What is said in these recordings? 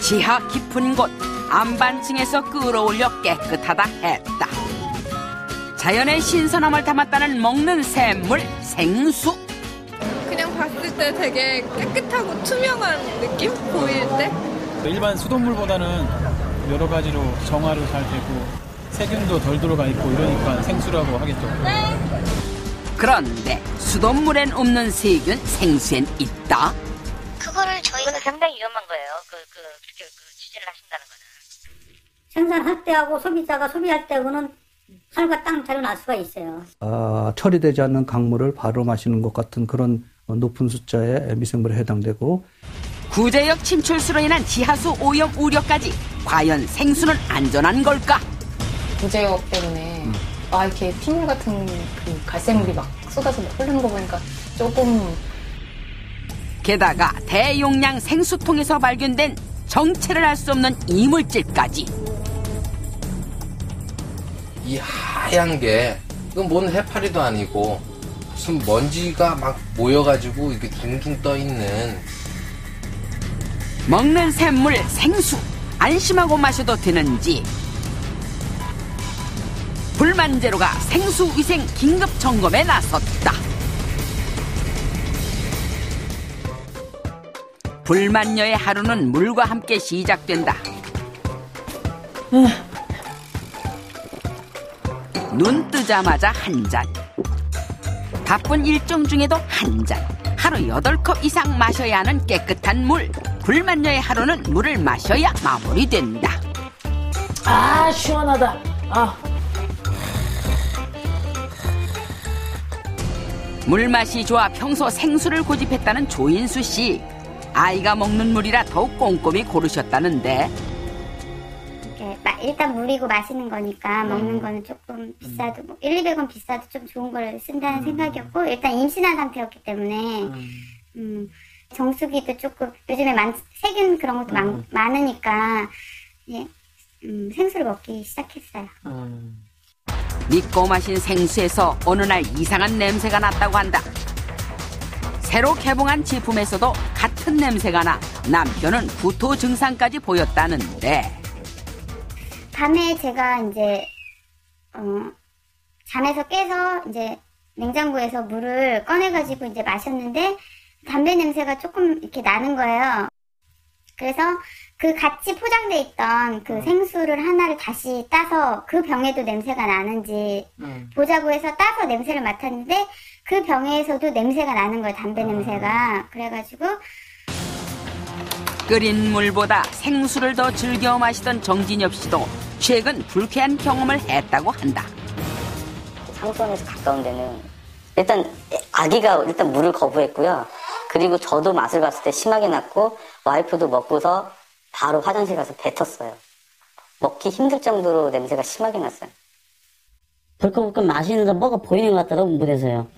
지하 깊은 곳 안반층에서 끌어올려 깨끗하다 했다. 자연의 신선함을 담았다는 먹는 샘물 생수. 그냥 봤을 때 되게 깨끗하고 투명한 느낌? 보일 때? 일반 수돗물보다는 여러 가지로 정화도 잘 되고 세균도 덜 들어가 있고 이러니까 생수라고 하겠죠. 그런데 수돗물엔 없는 세균 생수엔 있다? 그거를 저희는 상당히 위험한 거예요. 그렇게 취재를 하신다는 거는. 생산할 때하고 소비자가 소비할 때하고는 하늘과 땅 차이가 날 수가 있어요. 처리되지 않는 강물을 바로 마시는 것 같은 그런 높은 숫자의 미생물에 해당되고 구제역 침출수로 인한 지하수 오염 우려까지 과연 생수는 안전한 걸까? 구제역 때문에 이렇게 핏물 같은 그 갈색물이 막 쏟아서 흐르는 거 보니까 조금. 게다가 대용량 생수통에서 발견된 정체를 알 수 없는 이물질까지. 이 하얀 게 이건 뭔 해파리도 아니고 무슨 먼지가 막 모여가지고 이렇게 둥둥 떠 있는. 먹는 샘물 생수 안심하고 마셔도 되는지. 불만제로가 생수위생 긴급 점검에 나섰다. 불만녀의 하루는 물과 함께 시작된다. 눈 뜨자마자 한 잔. 바쁜 일정 중에도 한 잔. 하루 8컵 이상 마셔야 하는 깨끗한 물. 불만녀의 하루는 물을 마셔야 마무리된다. 시원하다. 물맛이 좋아 평소 생수를 고집했다는 조인수 씨. 아이가 먹는 물이라 더욱 꼼꼼히 고르셨다는데. 일단 물이고 마시는 거니까 먹는 거는 조금 비싸도 1,200원 비싸도 좀 좋은 걸 쓴다는 생각이었고, 일단 임신한 상태였기 때문에 정수기도 조금 요즘에 세균 그런 것도 많으니까 생수를 먹기 시작했어요. 믿고 마신 생수에서 어느 날 이상한 냄새가 났다고 한다. 새로 개봉한 제품에서도 같은 냄새가 나 남편은 구토 증상까지 보였다는데. 밤에 제가 이제 잠에서 깨서 이제 냉장고에서 물을 꺼내가지고 이제 마셨는데 담배 냄새가 조금 이렇게 나는 거예요. 그래서 그 같이 포장돼 있던 그 생수를 하나를 다시 따서 그 병에도 냄새가 나는지 보자고 해서 따서 냄새를 맡았는데 그 병에서도 냄새가 나는 거예요. 담배 냄새가. 그래가지고 끓인 물보다 생수를 더 즐겨 마시던 정진엽 씨도 최근 불쾌한 경험을 했다고 한다. 상수원에서 가까운 데는 일단 아기가 물을 거부했고요. 그리고 저도 맛을 봤을 때 심하게 났고 와이프도 먹고서 바로 화장실 가서 뱉었어요. 먹기 힘들 정도로 냄새가 심하게 났어요. 벌컥벌컥 마시는데 뭐가 보이는 것 같더라고, 물에서요.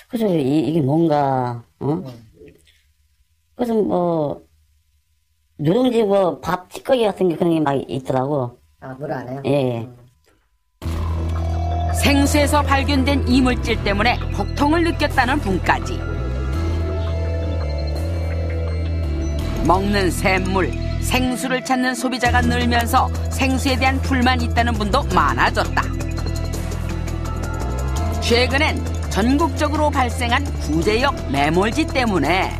그래서 이게 뭔가 그래서 누룽지 밥 찌꺼기 같은 게 그런 게 막 있더라고. 물 안에요? 예. 생수에서 발견된 이물질 때문에 복통을 느꼈다는 분까지. 먹는 샘물, 생수를 찾는 소비자가 늘면서 생수에 대한 불만이 있다는 분도 많아졌다. 최근엔 전국적으로 발생한 구제역 매몰지 때문에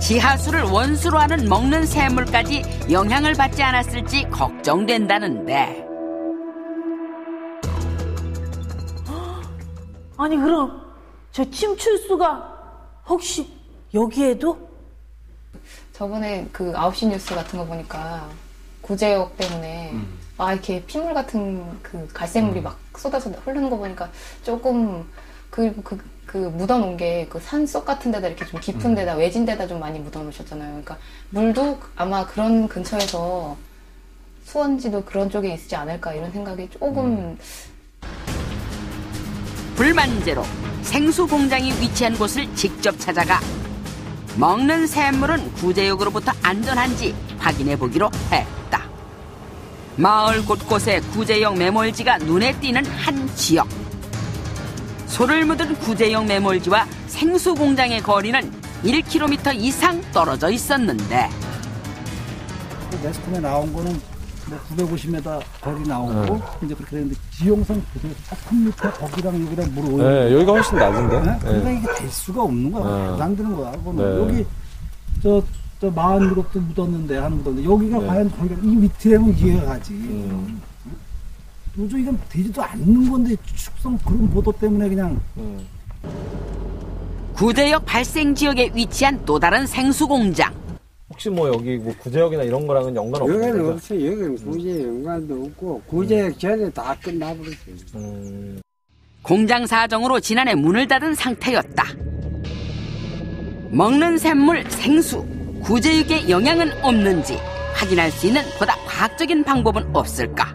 지하수를 원수로 하는 먹는 샘물까지 영향을 받지 않았을지 걱정된다는데. 아니 그럼 저 침출수가 혹시 여기에도? 저번에 그 9시 뉴스 같은 거 보니까 구제역 때문에 이렇게 핏물 같은 그 갈색물이 막 쏟아서 흐르는 거 보니까 조금 그리고 그 묻어놓은 게 그 산속 같은 데다 이렇게 좀 깊은 데다 외진 데다 좀 많이 묻어놓으셨잖아요. 그러니까 물도 아마 그런 근처에서 수원지도 그런 쪽에 있지 않을까 이런 생각이 조금. 불만제로 생수 공장이 위치한 곳을 직접 찾아가 먹는 샘물은 구제역으로부터 안전한지 확인해 보기로 했다. 마을 곳곳에 구제역 매몰지가 눈에 띄는 한 지역. 소를 묻은 구제역 매몰지와 생수 공장의 거리는 1km 이상 떨어져 있었는데 매스컴에 나온 거는 뭐 950m 거리 나오고 이제 그렇게 되는데 지형상 보세요. 3m 거기랑 여기랑 물 오요. 네, 여기가 훨씬 낮은데. 네? 그러니까 이게 될 수가 없는 거야. 안 되는 거야. 네. 여기 저 47도 묻었는데 하는 묻었는데 여기가 과연 거기가 이 밑에면 이해가 가지. 도저히 이건 되지도 않는 건데 축성 그런 보도 때문에 그냥. 구제역 발생 지역에 위치한 또 다른 생수 공장. 혹시 뭐 여기 뭐 구제역이나 이런 거랑은 연관 없는 여기는 거죠? 없어요. 여기는 구제 연관도 없고 구제역 전에 다 끝나버렸어요. 공장 사정으로 지난해 문을 닫은 상태였다. 먹는 샘물 생수, 구제육에 영향은 없는지 확인할 수 있는 보다 과학적인 방법은 없을까?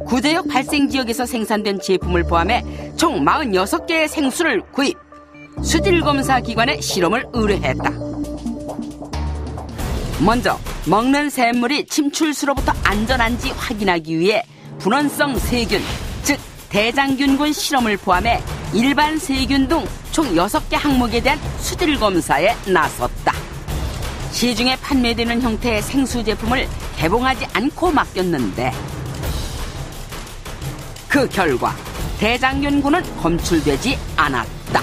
구제역 발생 지역에서 생산된 제품을 포함해 총 46개의 생수를 구입, 수질검사 기관에 실험을 의뢰했다. 먼저 먹는 샘물이 침출수로부터 안전한지 확인하기 위해 분원성 세균, 즉 대장균군 실험을 포함해 일반 세균 등 총 6개 항목에 대한 수질검사에 나섰다. 시중에 판매되는 형태의 생수 제품을 개봉하지 않고 맡겼는데 그 결과 대장균군은 검출되지 않았다.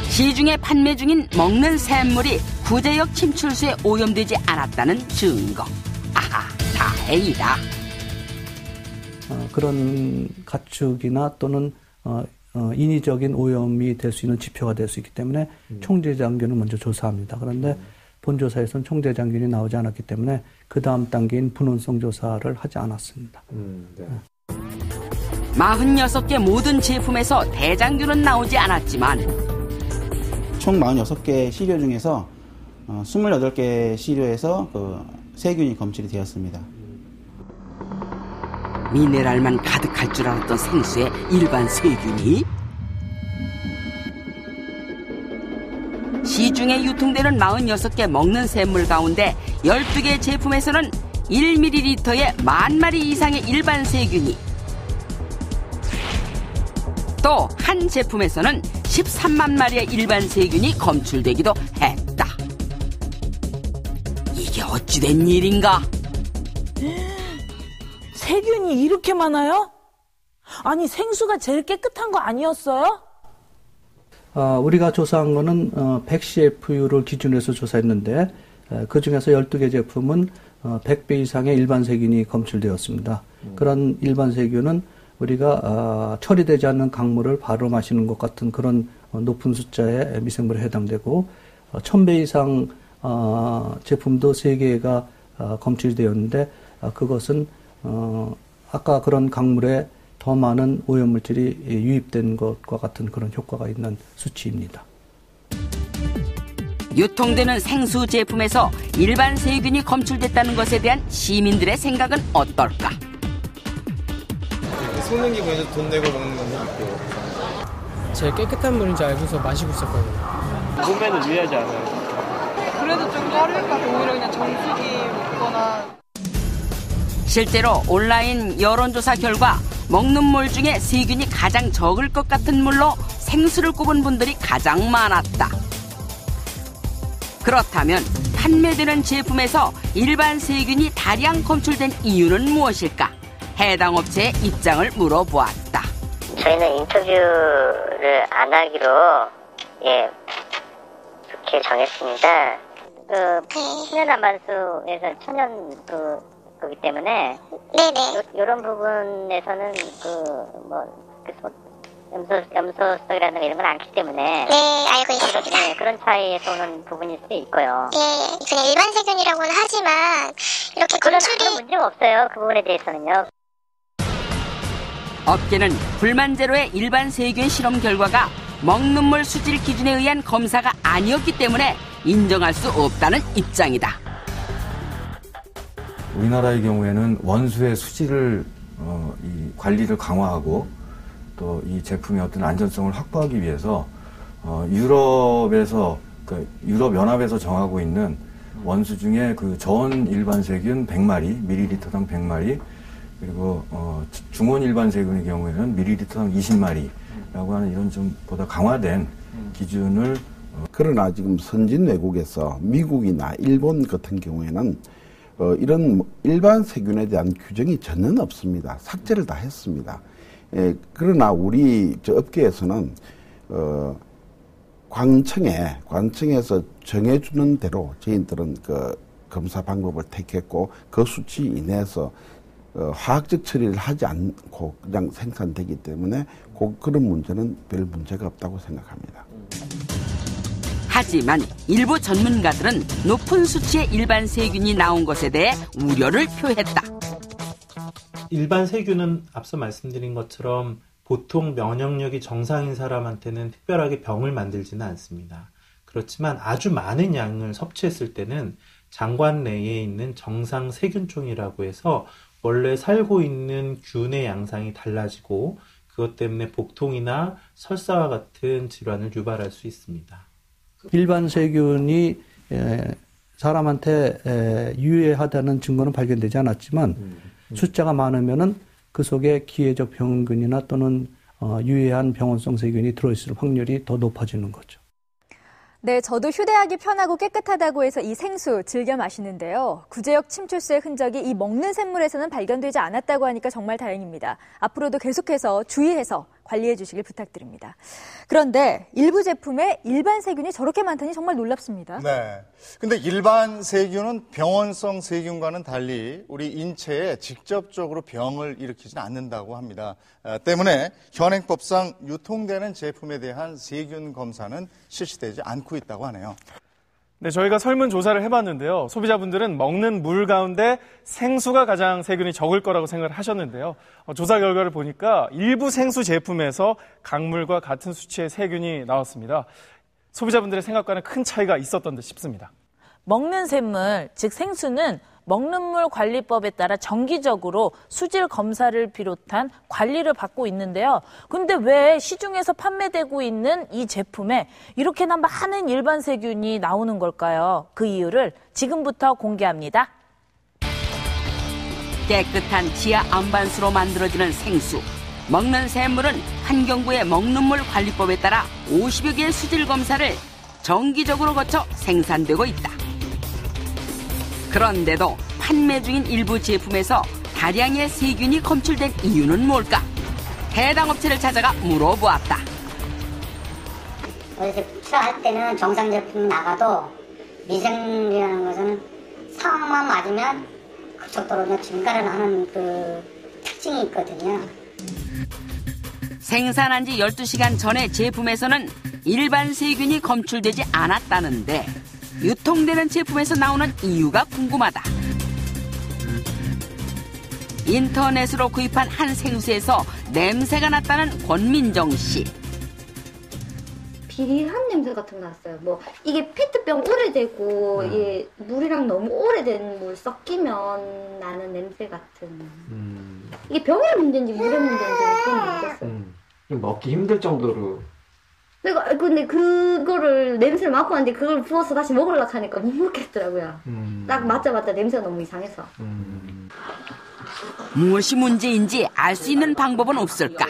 시중에 판매 중인 먹는 샘물이 구제역 침출수에 오염되지 않았다는 증거. 아하, 다행이다. 그런 가축이나 또는 인위적인 오염이 될 수 있는 지표가 될 수 있기 때문에 총대장균을 먼저 조사합니다. 그런데 본조사에서는 총대장균이 나오지 않았기 때문에 그 다음 단계인 분원성 조사를 하지 않았습니다. 46개 모든 제품에서 대장균은 나오지 않았지만 총 46개 시료 중에서 28개 시료에서 그 세균이 검출이 되었습니다. 미네랄만 가득할 줄 알았던 생수에 일반 세균이? 시중에 유통되는 46개 먹는 샘물 가운데 12개 제품에서는 1ml에 10,000마리 이상의 일반 세균이, 또 한 제품에서는 13만 마리의 일반 세균이 검출되기도 했다. 이게 어찌된 일인가? 세균이 이렇게 많아요? 아니 생수가 제일 깨끗한 거 아니었어요? 우리가 조사한 거는 100CFU를 기준으로 해서 조사했는데 그 중에서 12개 제품은 100배 이상의 일반 세균이 검출되었습니다. 그런 일반 세균은 우리가 처리되지 않는 강물을 바로 마시는 것 같은 그런 높은 숫자의 미생물에 해당되고 1000배 이상 제품도 3개가 검출되었는데 그것은 아까 그런 강물에 더 많은 오염물질이 유입된 것과 같은 그런 효과가 있는 수치입니다. 유통되는 생수 제품에서 일반 세균이 검출됐다는 것에 대한 시민들의 생각은 어떨까? 쏟는 기분에서 돈 내고 먹는 건 있고 제일 깨끗한 물인지 알고서 마시고 있었거든요. 몸에는 유해하지 않아요. 그래도 좀 꺼릴까 오히려 그냥 정수기 먹거나. 실제로 온라인 여론조사 결과 먹는 물 중에 세균이 가장 적을 것 같은 물로 생수를 꼽은 분들이 가장 많았다. 그렇다면 판매되는 제품에서 일반 세균이 다량 검출된 이유는 무엇일까? 해당 업체의 입장을 물어보았다. 저희는 인터뷰를 안 하기로 그렇게 정했습니다. 천연 안반수에서 천연 거기 때문에 이런 부분에서는 염소성이라는 이런 건 않기 때문에 알고 있습니다. 그런 차이에서 오는 부분일 수도 있고요. 그냥 일반 세균이라고는 하지만 이렇게 검출이 그런 문제가 없어요. 그 부분에 대해서는요. 업계는 불만제로의 일반 세균 실험 결과가 먹는 물 수질 기준에 의한 검사가 아니었기 때문에 인정할 수 없다는 입장이다. 우리나라의 경우에는 원수의 수질을 이 관리를 강화하고 또 이 제품의 어떤 안전성을 확보하기 위해서 유럽에서 유럽 연합에서 정하고 있는 원수 중에 그 저온 일반 세균 100마리, 밀리리터당 100마리, 그리고 중온 일반 세균의 경우에는 밀리리터당 20마리라고 하는 이런 좀 보다 강화된 기준을 그러나 지금 선진 외국에서 미국이나 일본 같은 경우에는 이런 일반 세균에 대한 규정이 전혀 없습니다. 삭제를 다 했습니다. 그러나 우리 업계에서는 관청에서 정해주는 대로 저희들은 그 검사 방법을 택했고 그 수치 이내에서 화학적 처리를 하지 않고 그냥 생산되기 때문에 그런 문제는 별 문제가 없다고 생각합니다. 하지만 일부 전문가들은 높은 수치의 일반 세균이 나온 것에 대해 우려를 표했다. 일반 세균은 앞서 말씀드린 것처럼 보통 면역력이 정상인 사람한테는 특별하게 병을 만들지는 않습니다. 그렇지만 아주 많은 양을 섭취했을 때는 장관 내에 있는 정상 세균총이라고 해서 원래 살고 있는 균의 양상이 달라지고 그것 때문에 복통이나 설사와 같은 질환을 유발할 수 있습니다. 일반 세균이 사람한테 유해하다는 증거는 발견되지 않았지만 숫자가 많으면은 그 속에 기회적 병균이나 또는 유해한 병원성 세균이 들어있을 확률이 더 높아지는 거죠. 네, 저도 휴대하기 편하고 깨끗하다고 해서 이 생수 즐겨 마시는데요. 구제역 침출수의 흔적이 이 먹는 샘물에서는 발견되지 않았다고 하니까 정말 다행입니다. 앞으로도 계속해서 주의해서 관리해 주시길 부탁드립니다. 그런데 일부 제품에 일반 세균이 저렇게 많다니 정말 놀랍습니다. 네. 근데 일반 세균은 병원성 세균과는 달리 우리 인체에 직접적으로 병을 일으키지는 않는다고 합니다. 때문에 현행법상 유통되는 제품에 대한 세균 검사는 실시되지 않고 있다고 하네요. 네, 저희가 설문조사를 해봤는데요. 소비자분들은 먹는 물 가운데 생수가 가장 세균이 적을 거라고 생각을 하셨는데요. 조사 결과를 보니까 일부 생수 제품에서 강물과 같은 수치의 세균이 나왔습니다. 소비자분들의 생각과는 큰 차이가 있었던 듯 싶습니다. 먹는 샘물, 즉 생수는 먹는 물 관리법에 따라 정기적으로 수질 검사를 비롯한 관리를 받고 있는데요. 근데 왜 시중에서 판매되고 있는 이 제품에 이렇게나 많은 일반 세균이 나오는 걸까요? 그 이유를 지금부터 공개합니다. 깨끗한 지하 안반수로 만들어지는 생수. 먹는 샘물은 환경부의 먹는물 관리법에 따라 50여 개의 수질 검사를 정기적으로 거쳐 생산되고 있다. 그런데도 판매 중인 일부 제품에서 다량의 세균이 검출된 이유는 뭘까? 해당 업체를 찾아가 물어보았다. 출하할 때는 정상 제품이 나가도 미생물이라는 것은 상황만 맞으면 급속도로 증가를 하는 그 특징이 있거든요. 생산한 지 12시간 전에 제품에서는 일반 세균이 검출되지 않았다는데 유통되는 제품에서 나오는 이유가 궁금하다. 인터넷으로 구입한 한 생수에서 냄새가 났다는 권민정 씨. 비리한 냄새 같은 거 났어요. 뭐 이게 페트병 오래되고 이게 물이랑 너무 오래된 물 섞이면 나는 냄새 같은. 이게 병의 문제인지 물의 문제인지 그건 모르겠어요. 먹기 힘들 정도로. 근데 그거를 냄새를 맡고 왔는데 그걸 부어서 다시 먹으려고 하니까 못 먹겠더라고요. 딱 맞자마자 냄새가 너무 이상해서. 무엇이 문제인지 알 수 있는 방법은 없을까?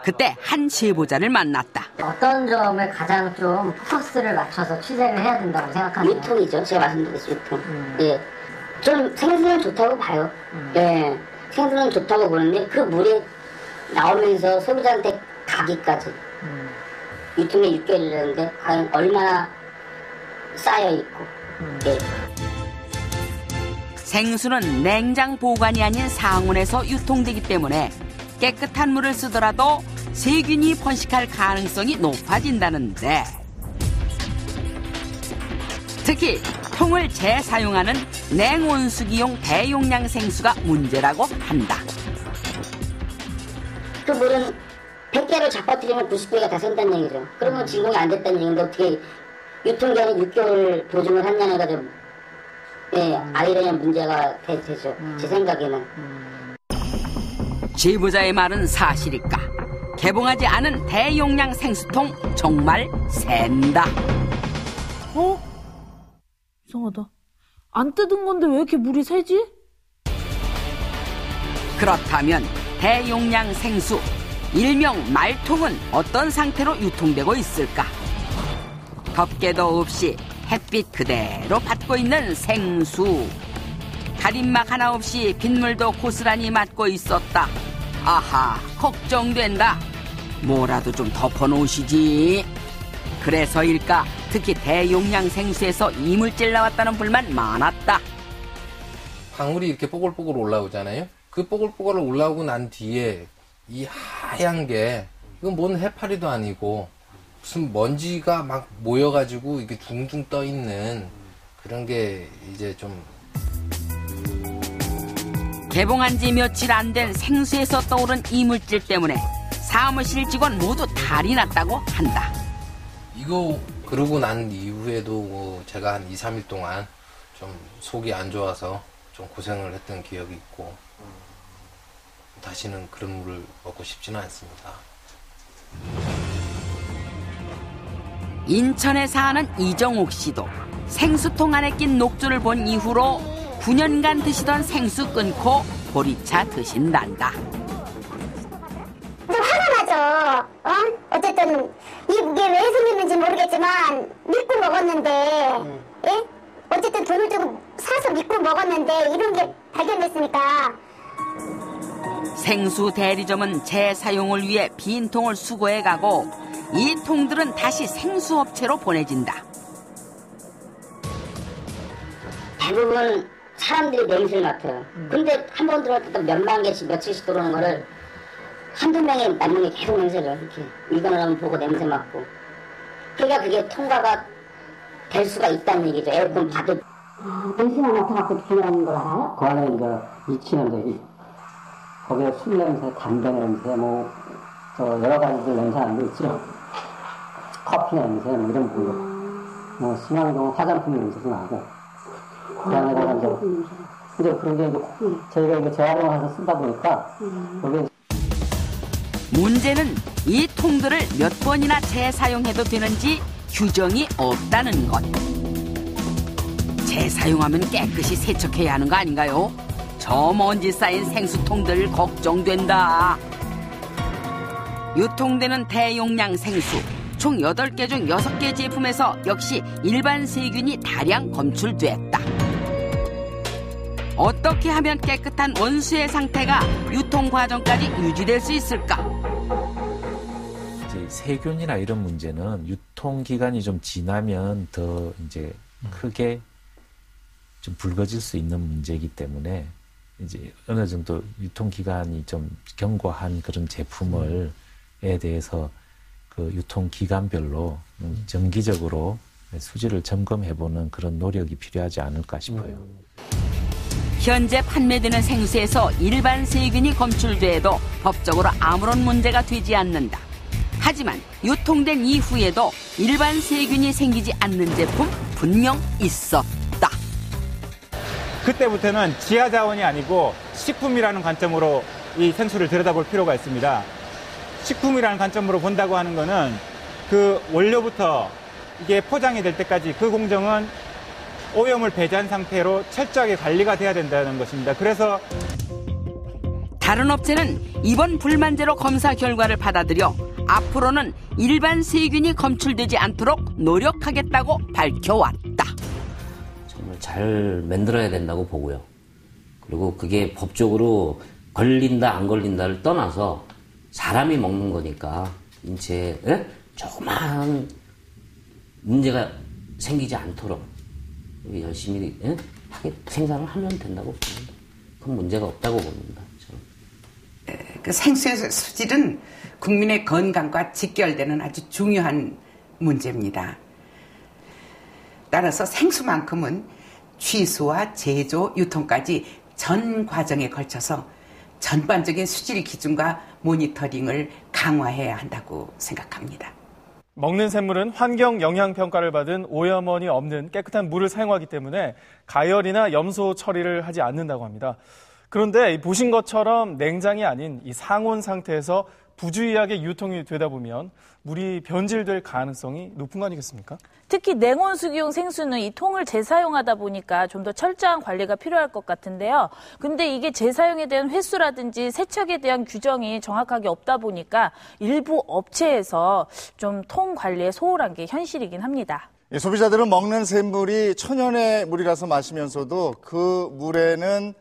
그때 한 제보자를 만났다. 어떤 점을 가장 좀 포커스를 맞춰서 취재를 해야 된다고 생각하나요? 유통이죠. 제가 말씀드렸죠. 유통. 예. 좀 생수는 좋다고 봐요. 예. 생수는 좋다고 보는데 그 물에 나오면서 소비자한테 가기까지 유통에 6개월이라는데 과연 얼마나 쌓여있고. 예. 생수는 냉장 보관이 아닌 상온에서 유통되기 때문에 깨끗한 물을 쓰더라도 세균이 번식할 가능성이 높아진다는데 특히 통을 재사용하는 냉온수기용 대용량 생수가 문제라고 한다. 그 물은 100개를 잡아뜨리면 90개가 다 샌다는 얘기죠. 그러면 진공이 안 됐다는 얘기인데 어떻게 유통기한이 6개월 보증을 했냐는 거죠. 예, 아이러니한 문제가 되죠. 제 생각에는. 제보자의 말은 사실일까? 개봉하지 않은 대용량 생수통 정말 샌다. 이상하다. 안 뜯은 건데 왜 이렇게 물이 새지? 그렇다면 대용량 생수, 일명 말통은 어떤 상태로 유통되고 있을까? 덮개도 없이 햇빛 그대로 받고 있는 생수. 가림막 하나 없이 빗물도 고스란히 맞고 있었다. 아하, 걱정된다. 뭐라도 좀 덮어놓으시지. 그래서일까 특히 대용량 생수에서 이물질 나왔다는 불만 많았다. 방울이 이렇게 뽀글뽀글 올라오잖아요. 그 뽀글뽀글 올라오고 난 뒤에 이 하얀 게 이건 뭔 해파리도 아니고 무슨 먼지가 막 모여가지고 이게 둥둥 떠 있는 그런 게 이제 좀. 개봉한 지 며칠 안 된 생수에서 떠오른 이물질 때문에 사무실 직원 모두 탈이 났다고 한다. 이거 그러고 난 이후에도 뭐 제가 한 2, 3일 동안 좀 속이 안 좋아서 좀 고생을 했던 기억이 있고 다시는 그런 물을 먹고 싶지는 않습니다. 인천에 사는 이정옥 씨도 생수통 안에 낀 녹조를 본 이후로 9년간 드시던 생수 끊고 보리차 드신단다. 화가 나죠. 어쨌든 이게 왜 생겼는지 모르겠지만 믿고 먹었는데, 예? 어쨌든 돈을 주고 사서 믿고 먹었는데 이런 게 발견됐으니까. 생수 대리점은 재사용을 위해 빈 통을 수거해가고 이 통들은 다시 생수업체로 보내진다. 대부분 사람들이 냄새를 맡아요. 근데 한 번 들어갈 때 몇만 개씩 며칠씩 들어오는 거를 한두 명이 남는 게 계속 냄새를 이렇게 일관을 하면 보고 냄새 맡고. 그러니까 그게 통과가 될 수가 있다는 얘기죠. 에어컨 받을. 냄새가 맡아갖고 중요한 걸 알아요? 그 안에 이제 미치는 거기에 술 냄새, 담배 냄새, 여러 가지들 냄새 나는 거 있죠. 커피 냄새, 이런 거. 심한 경우 화장품 냄새도 나고. 그 안에다가 이제 그런 게 저희가 이제 재활용해서 쓰다 보니까 여기 문제는 이 통들을 몇 번이나 재사용해도 되는지 규정이 없다는 것. 재사용하면 깨끗이 세척해야 하는 거 아닌가요? 저 먼지 쌓인 생수통들 걱정된다. 유통되는 대용량 생수 총 8개 중 6개 제품에서 역시 일반 세균이 다량 검출됐다. 어떻게 하면 깨끗한 원수의 상태가 유통 과정까지 유지될 수 있을까? 세균이나 이런 문제는 유통기간이 좀 지나면 더 이제 크게 좀 불거질 수 있는 문제이기 때문에 이제 어느 정도 유통기간이 좀 견고한 그런 제품에 대해서 그 유통기간별로 정기적으로 수질을 점검해보는 그런 노력이 필요하지 않을까 싶어요. 현재 판매되는 생수에서 일반 세균이 검출돼도 법적으로 아무런 문제가 되지 않는다. 하지만 유통된 이후에도 일반 세균이 생기지 않는 제품 분명 있었다. 그때부터는 지하자원이 아니고 식품이라는 관점으로 이 생수를 들여다볼 필요가 있습니다. 식품이라는 관점으로 본다고 하는 거는 그 원료부터 이게 포장이 될 때까지 그 공정은 오염을 배제한 상태로 철저하게 관리가 돼야 된다는 것입니다. 그래서 다른 업체는 이번 불만제로 검사 결과를 받아들여 앞으로는 일반 세균이 검출되지 않도록 노력하겠다고 밝혀왔다. 정말 잘 만들어야 된다고 보고요. 그리고 그게 법적으로 걸린다 안 걸린다를 떠나서 사람이 먹는 거니까 인체에 조그마한 문제가 생기지 않도록 열심히 생산을 하면 된다고 봅니다. 큰 문제가 없다고 봅니다. 그 생수의 수질은 국민의 건강과 직결되는 아주 중요한 문제입니다. 따라서 생수만큼은 취수와 제조, 유통까지 전 과정에 걸쳐서 전반적인 수질 기준과 모니터링을 강화해야 한다고 생각합니다. 먹는 샘물은 환경 영향 평가를 받은 오염원이 없는 깨끗한 물을 사용하기 때문에 가열이나 염소 처리를 하지 않는다고 합니다. 그런데 보신 것처럼 냉장이 아닌 이 상온 상태에서 부주의하게 유통이 되다 보면 물이 변질될 가능성이 높은 거 아니겠습니까? 특히 냉온수기용 생수는 이 통을 재사용하다 보니까 좀 더 철저한 관리가 필요할 것 같은데요. 근데 이게 재사용에 대한 횟수라든지 세척에 대한 규정이 정확하게 없다 보니까 일부 업체에서 좀 통 관리에 소홀한 게 현실이긴 합니다. 소비자들은 먹는 샘물이 천연의 물이라서 마시면서도 그 물에는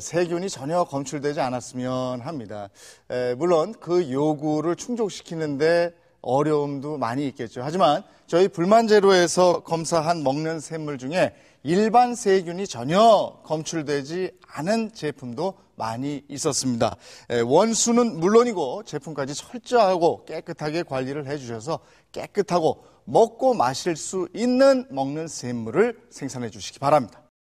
세균이 전혀 검출되지 않았으면 합니다. 물론 그 요구를 충족시키는데 어려움도 많이 있겠죠. 하지만 저희 불만제로에서 검사한 먹는 샘물 중에 일반 세균이 전혀 검출되지 않은 제품도 많이 있었습니다. 원수는 물론이고 제품까지 철저하고 깨끗하게 관리를 해주셔서 깨끗하고 먹고 마실 수 있는 먹는 샘물을 생산해 주시기 바랍니다.